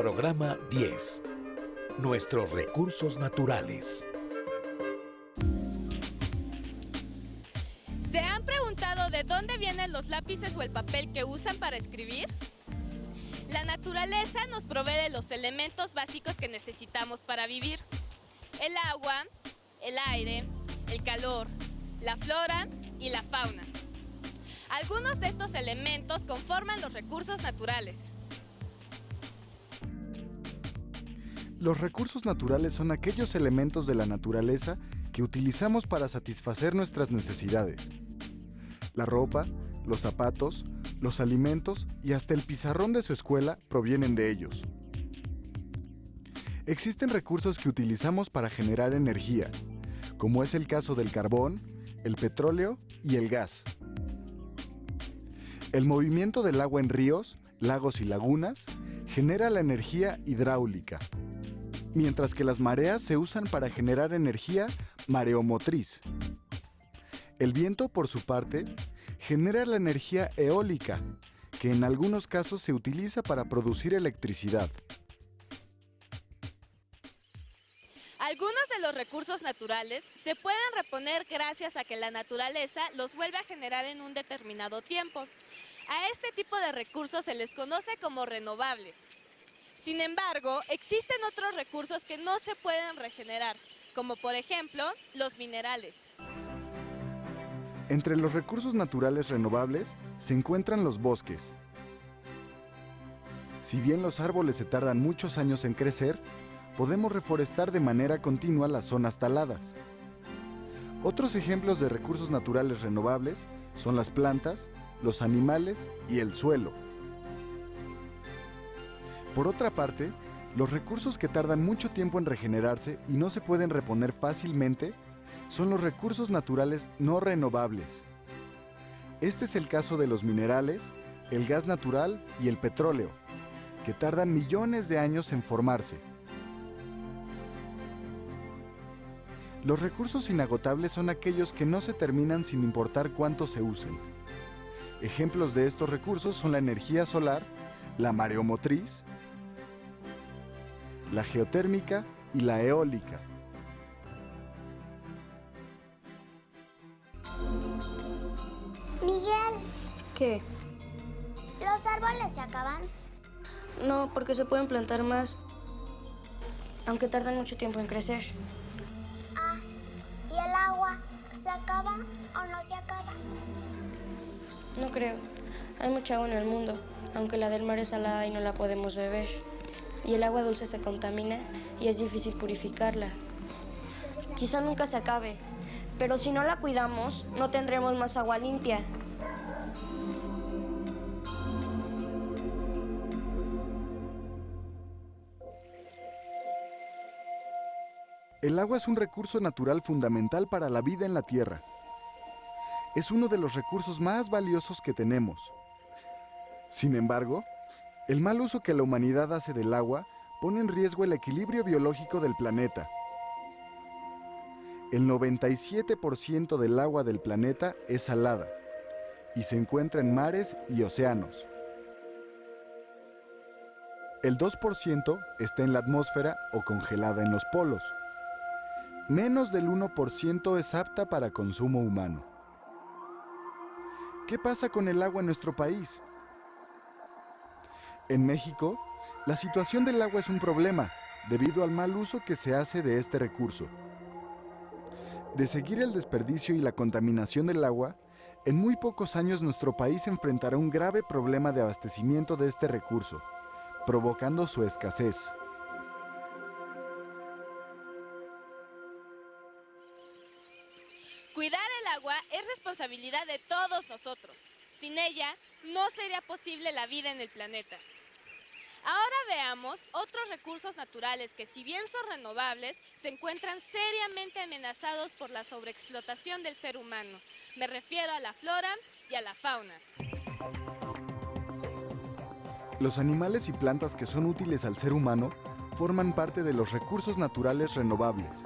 Programa 10. Nuestros recursos naturales. ¿Se han preguntado de dónde vienen los lápices o el papel que usan para escribir? La naturaleza nos provee de los elementos básicos que necesitamos para vivir: el agua, el aire, el calor, la flora y la fauna. Algunos de estos elementos conforman los recursos naturales. Los recursos naturales son aquellos elementos de la naturaleza que utilizamos para satisfacer nuestras necesidades. La ropa, los zapatos, los alimentos y hasta el pizarrón de su escuela provienen de ellos. Existen recursos que utilizamos para generar energía, como es el caso del carbón, el petróleo y el gas. El movimiento del agua en ríos, lagos y lagunas genera la energía hidráulica, mientras que las mareas se usan para generar energía mareomotriz. El viento, por su parte, genera la energía eólica, que en algunos casos se utiliza para producir electricidad. Algunos de los recursos naturales se pueden reponer gracias a que la naturaleza los vuelve a generar en un determinado tiempo. A este tipo de recursos se les conoce como renovables. Sin embargo, existen otros recursos que no se pueden regenerar, como por ejemplo los minerales. Entre los recursos naturales renovables se encuentran los bosques. Si bien los árboles se tardan muchos años en crecer, podemos reforestar de manera continua las zonas taladas. Otros ejemplos de recursos naturales renovables son las plantas, los animales y el suelo. Por otra parte, los recursos que tardan mucho tiempo en regenerarse y no se pueden reponer fácilmente son los recursos naturales no renovables. Este es el caso de los minerales, el gas natural y el petróleo, que tardan millones de años en formarse. Los recursos inagotables son aquellos que no se terminan sin importar cuánto se usen. Ejemplos de estos recursos son la energía solar, la mareomotriz, la geotérmica y la eólica. Miguel, ¿Qué? ¿los árboles se acaban? No, porque se pueden plantar más, aunque tardan mucho tiempo en crecer. Ah, ¿y el agua se acaba o no se acaba? No creo. Hay mucha agua en el mundo, aunque la del mar es salada y no la podemos beber. Y el agua dulce se contamina y es difícil purificarla. Quizá nunca se acabe, pero si no la cuidamos, no tendremos más agua limpia. El agua es un recurso natural fundamental para la vida en la Tierra. Es uno de los recursos más valiosos que tenemos. Sin embargo, el mal uso que la humanidad hace del agua pone en riesgo el equilibrio biológico del planeta. El 97% del agua del planeta es salada y se encuentra en mares y océanos. El 2% está en la atmósfera o congelada en los polos. Menos del 1% es apta para consumo humano. ¿Qué pasa con el agua en nuestro país? En México, la situación del agua es un problema debido al mal uso que se hace de este recurso. De seguir el desperdicio y la contaminación del agua, en muy pocos años nuestro país enfrentará un grave problema de abastecimiento de este recurso, provocando su escasez. Cuidar el agua es responsabilidad de todos nosotros. Sin ella, no sería posible la vida en el planeta. Ahora veamos otros recursos naturales que, si bien son renovables, se encuentran seriamente amenazados por la sobreexplotación del ser humano. Me refiero a la flora y a la fauna. Los animales y plantas que son útiles al ser humano forman parte de los recursos naturales renovables.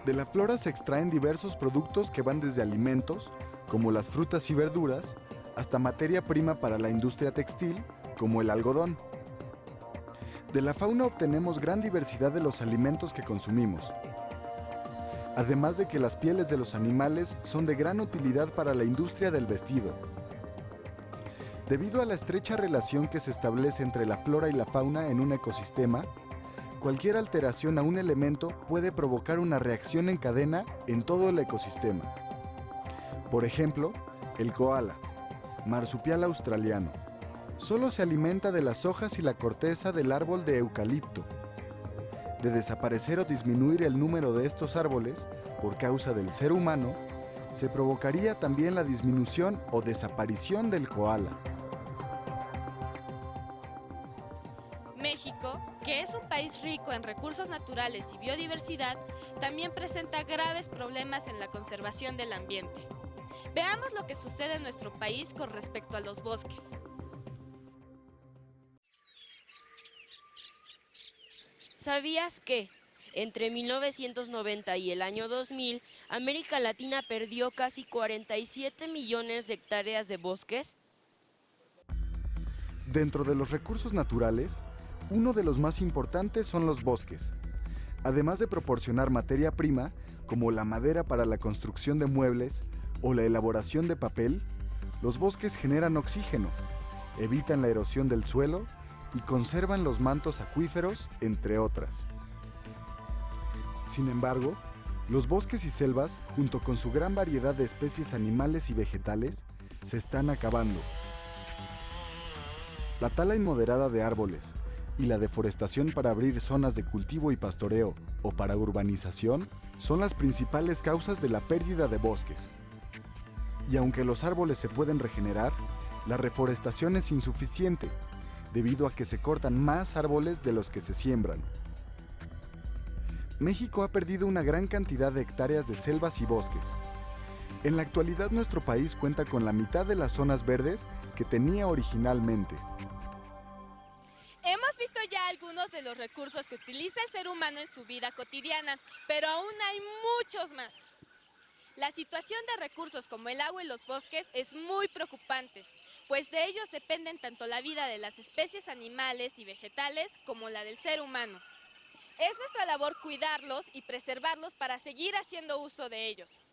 De la flora se extraen diversos productos que van desde alimentos, como las frutas y verduras, hasta materia prima para la industria textil, como el algodón. De la fauna obtenemos gran diversidad de los alimentos que consumimos. Además de que las pieles de los animales son de gran utilidad para la industria del vestido. Debido a la estrecha relación que se establece entre la flora y la fauna en un ecosistema, cualquier alteración a un elemento puede provocar una reacción en cadena en todo el ecosistema. Por ejemplo, el koala, marsupial australiano, solo se alimenta de las hojas y la corteza del árbol de eucalipto. De desaparecer o disminuir el número de estos árboles por causa del ser humano, se provocaría también la disminución o desaparición del koala. México, que es un país rico en recursos naturales y biodiversidad, también presenta graves problemas en la conservación del ambiente. Veamos lo que sucede en nuestro país con respecto a los bosques. ¿Sabías que entre 1990 y el año 2000, América Latina perdió casi 47 millones de hectáreas de bosques? Dentro de los recursos naturales, uno de los más importantes son los bosques. Además de proporcionar materia prima, como la madera para la construcción de muebles o la elaboración de papel, los bosques generan oxígeno, evitan la erosión del suelo y conservan los mantos acuíferos, entre otras. Sin embargo, los bosques y selvas, junto con su gran variedad de especies animales y vegetales, se están acabando. La tala inmoderada de árboles y la deforestación para abrir zonas de cultivo y pastoreo o para urbanización son las principales causas de la pérdida de bosques. Y aunque los árboles se pueden regenerar, la reforestación es insuficiente, debido a que se cortan más árboles de los que se siembran. México ha perdido una gran cantidad de hectáreas de selvas y bosques. En la actualidad nuestro país cuenta con la mitad de las zonas verdes que tenía originalmente. Hemos visto ya algunos de los recursos que utiliza el ser humano en su vida cotidiana, pero aún hay muchos más. La situación de recursos como el agua y los bosques es muy preocupante, pues de ellos dependen tanto la vida de las especies animales y vegetales como la del ser humano. Es nuestra labor cuidarlos y preservarlos para seguir haciendo uso de ellos.